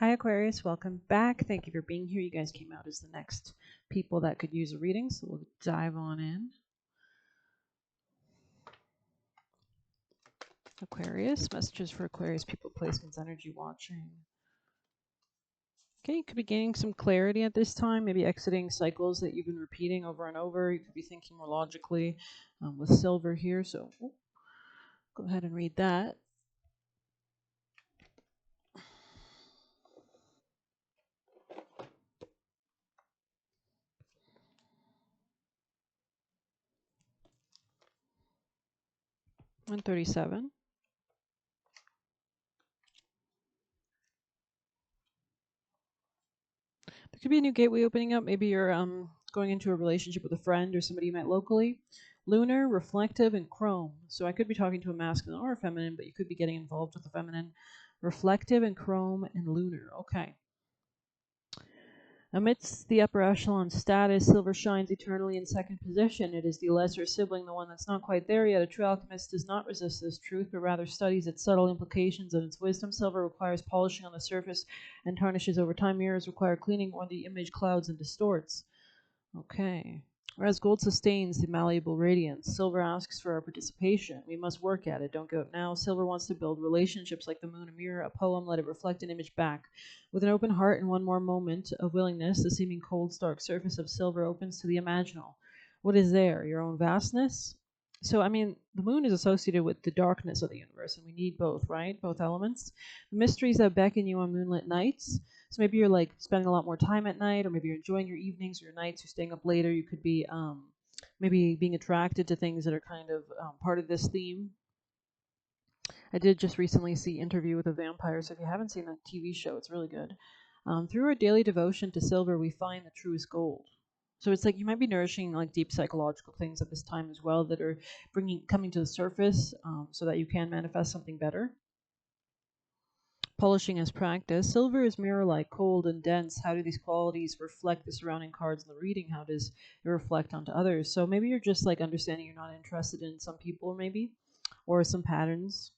Hi, Aquarius. Welcome back. Thank you for being here. You guys came out as the next people that could use a reading, so we'll dive on in. Aquarius, messages for Aquarius, people, placements, energy watching. Okay, you could be gaining some clarity at this time, maybe exiting cycles that you've been repeating over and over. You could be thinking more logically with silver here, so go ahead and read that. $137. There could be a new gateway opening up. Maybe you're going into a relationship with a friend or somebody you met locally. Lunar, reflective, and chrome. So I could be talking to a masculine or a feminine, but you could be getting involved with a feminine. Reflective and chrome and lunar. Okay. Amidst the upper echelon status, silver shines eternally in second position. It is the lesser sibling, the one that's not quite there yet. A true alchemist does not resist this truth, but rather studies its subtle implications and its wisdom. Silver requires polishing on the surface and tarnishes over time. Mirrors require cleaning, or the image clouds and distorts. Okay. Whereas gold sustains the malleable radiance, silver asks for our participation. We must work at it. Don't go now. Silver wants to build relationships like the moon, a mirror, a poem. Let it reflect an image back. With an open heart and one more moment of willingness, the seeming cold, stark surface of silver opens to the imaginal. What is there? Your own vastness? So, I mean, the moon is associated with the darkness of the universe, and we need both, right? Both elements. The mysteries that beckon you on moonlit nights. So maybe you're like spending a lot more time at night, or maybe you're enjoying your evenings or your nights, you're staying up later. You could be maybe being attracted to things that are kind of part of this theme. I did just recently see Interview with a Vampire, so if you haven't seen that TV show, it's really good. Through our daily devotion to silver, we find the truest gold. So it's like you might be nourishing like deep psychological things at this time as well that are coming to the surface, so that you can manifest something better. Polishing as practice. Silver is mirror-like, cold and dense. How do these qualities reflect the surrounding cards in the reading? How does it reflect onto others? So maybe you're just like understanding you're not interested in some people, maybe, or some patterns.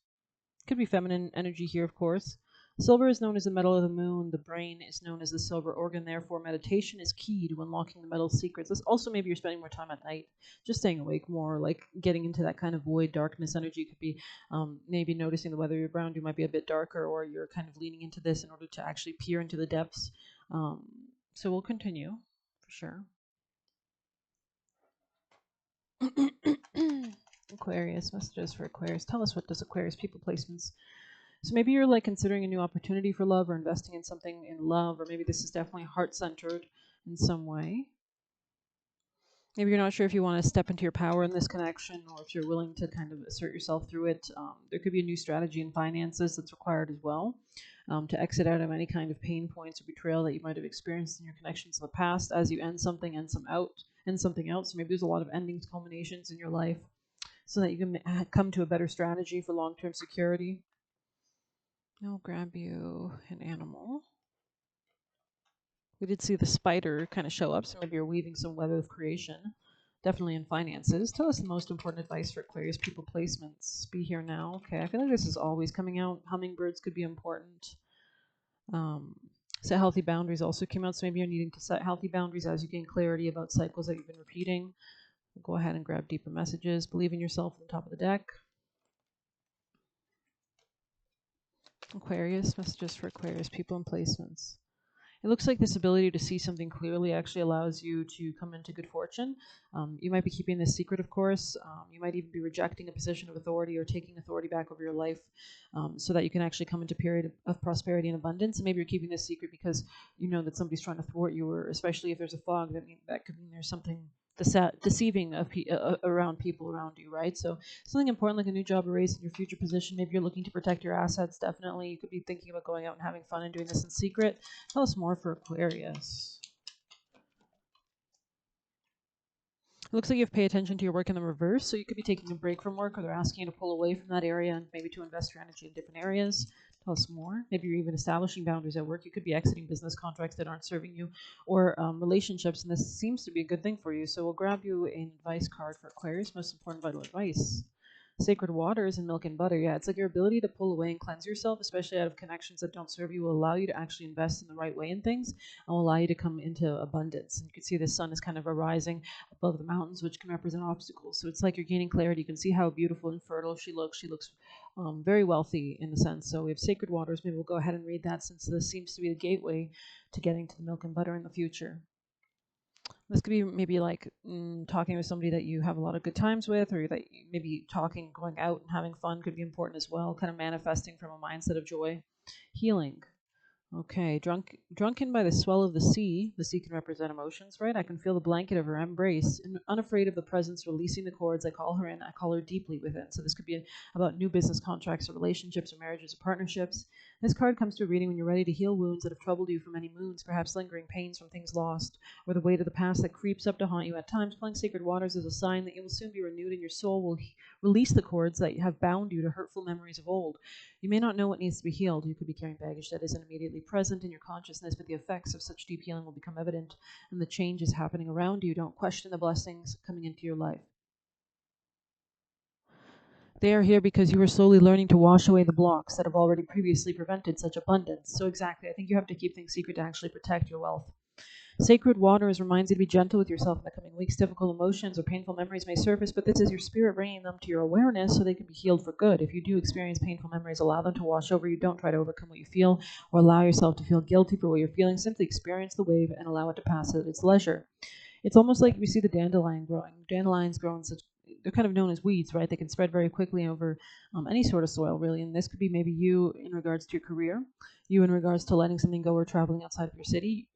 Could be feminine energy here, of course. Silver is known as the metal of the moon. The brain is known as the silver organ. Therefore, meditation is key to unlocking the metal's secrets. This also, maybe you're spending more time at night, just staying awake more, like getting into that kind of void darkness energy. Could be maybe noticing the weather around you might be a bit darker, or you're kind of leaning into this in order to actually peer into the depths. Um, so we'll continue for sure. Aquarius, messages for Aquarius. Tell us, what does Aquarius people placements? So maybe you're like considering a new opportunity for love, or investing in something in love, or maybe this is definitely heart centered in some way. Maybe you're not sure if you want to step into your power in this connection, or if you're willing to kind of assert yourself through it. There could be a new strategy in finances that's required as well, to exit out of any kind of pain points or betrayal that you might have experienced in your connections in the past. As you end something, end some out, end something else. So maybe there's a lot of endings, culminations in your life, so that you can come to a better strategy for long-term security. I'll grab you an animal. We did see the spider kind of show up, so maybe you're weaving some web of creation. Definitely in finances. Tell us the most important advice for Aquarius people placements. Be here now. Okay, I feel like this is always coming out. Hummingbirds could be important. Set healthy boundaries also came out, so maybe you're needing to set healthy boundaries as you gain clarity about cycles that you've been repeating. We'll go ahead and grab deeper messages. Believe in yourself on the top of the deck. Aquarius, messages for Aquarius people and placements. It looks like this ability to see something clearly actually allows you to come into good fortune. You might be keeping this secret, of course. You might even be rejecting a position of authority or taking authority back over your life, so that you can actually come into a period of prosperity and abundance. And maybe you're keeping this secret because you know that somebody's trying to thwart you, or especially if there's a fog, that could mean there's something deceiving of around people around you, right? So something important like a new job or raise in your future position. Maybe you're looking to protect your assets. Definitely, you could be thinking about going out and having fun and doing this in secret. Tell us more for Aquarius. It looks like you have to pay attention to your work in the reverse, so you could be taking a break from work, or they're asking you to pull away from that area and maybe to invest your energy in different areas. Tell us more. Maybe you're even establishing boundaries at work. You could be exiting business contracts that aren't serving you, or relationships, and this seems to be a good thing for you. So we'll grab you an advice card for Aquarius, most important vital advice. Sacred waters and milk and butter. Yeah, it's like your ability to pull away and cleanse yourself, especially out of connections that don't serve you, will allow you to actually invest in the right way in things and will allow you to come into abundance. And you can see the sun is kind of arising above the mountains, which can represent obstacles. So it's like you're gaining clarity. You can see how beautiful and fertile she looks. She looks very wealthy in a sense. So we have sacred waters. Maybe we'll go ahead and read that since this seems to be the gateway to getting to the milk and butter in the future. This could be maybe like talking with somebody that you have a lot of good times with, or that you maybe talking, going out and having fun could be important as well, kind of manifesting from a mindset of joy. Healing. Okay, drunken by the swell of the sea. The sea can represent emotions, right? I can feel the blanket of her embrace, and unafraid of the presence, releasing the cords. I call her in. I call her deeply within. So this could be about new business contracts or relationships or marriages or partnerships. This card comes to a reading when you're ready to heal wounds that have troubled you for many moons, perhaps lingering pains from things lost, or the weight of the past that creeps up to haunt you at times. Playing sacred waters is a sign that you will soon be renewed, and your soul will release the cords that have bound you to hurtful memories of old. You may not know what needs to be healed. You could be carrying baggage that isn't immediately present in your consciousness, but the effects of such deep healing will become evident, and the change is happening around you. Don't question the blessings coming into your life. They are here because you are slowly learning to wash away the blocks that have already previously prevented such abundance. So exactly, I think you have to keep things secret to actually protect your wealth. Sacred waters reminds you to be gentle with yourself in the coming weeks. Difficult emotions or painful memories may surface, but this is your spirit bringing them to your awareness so they can be healed for good. If you do experience painful memories, allow them to wash over you. Don't try to overcome what you feel or allow yourself to feel guilty for what you're feeling. Simply experience the wave and allow it to pass at its leisure. It's almost like we see the dandelion growing. Dandelions grow in such, they're kind of known as weeds, right? They can spread very quickly over any sort of soil, really. And this could be maybe you in regards to your career, you in regards to letting something go or traveling outside of your city.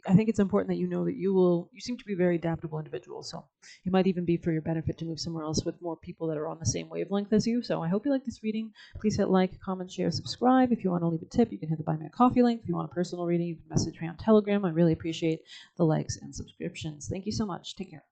I think it's important that you know that you seem to be a very adaptable individual. So it might even be for your benefit to move somewhere else with more people that are on the same wavelength as you. So I hope you like this reading. Please hit like, comment, share, subscribe. If you want to leave a tip, you can hit the Buy Me a Coffee link. If you want a personal reading, you can message me on Telegram. I really appreciate the likes and subscriptions. Thank you so much. Take care.